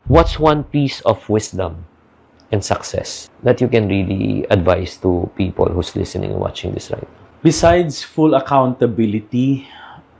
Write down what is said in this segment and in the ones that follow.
What's one piece of wisdom and success that you can really advise to people who's listening and watching this right now? Besides full accountability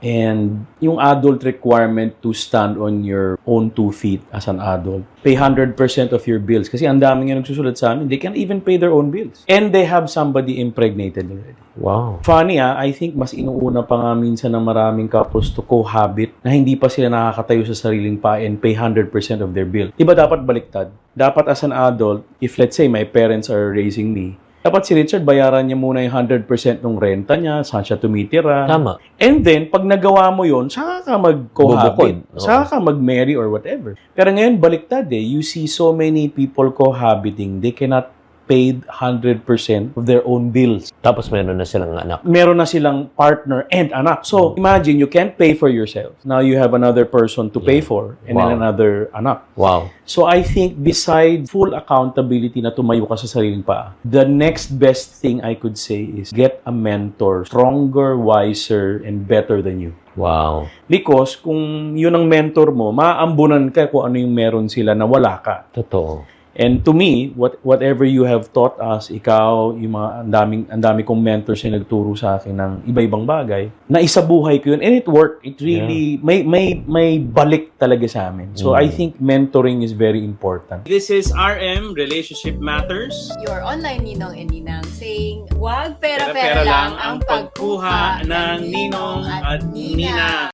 and yung adult requirement to stand on your own 2 feet as an adult, pay 100% of your bills. Kasi ang daming yung nagsusulat sa amin, they can't even pay their own bills. And they have somebody impregnated already. Wow. Funny I think mas inuuna pa nga minsan ng maraming couples to cohabit na hindi pa sila nakakatayo sa sariling paa and pay 100% of their bill. Diba dapat baliktad? Dapat as an adult, if let's say my parents are raising me, dapat si Richard, bayaran niya muna yung 100% ng renta niya, saan siya tumitira. Tama. And then, pag nagawa mo yon, saka ka mag-cohabit. Bubukod. Saka ka mag-marry or whatever. Pero ngayon, baliktad You see so many people cohabiting, they cannot pay 100% of their own bills. Tapos meron na silang anak. Meron na silang partner and anak. So, imagine, you can't pay for yourself. Now, you have another person to pay for and then another anak. Wow. So, I think beside full accountability na tumayo ka sa sariling paa, the next best thing I could say is get a mentor, stronger, wiser, and better than you. Wow. Because kung yun ang mentor mo, maambunan ka kung ano yung meron sila na wala ka. Totoo. And to me, whatever you have taught us, ikaw, yung mga ang dami kong mentors na nagturo sa akin ng iba-ibang bagay, na isabuhay ko yun. And it worked. It really, may balik talaga sa amin. So I think mentoring is very important. This is RM, Relationship Matters. Your online ninong and ninang saying, wag Pera-pera lang ang pagkuha ng ninong at nina.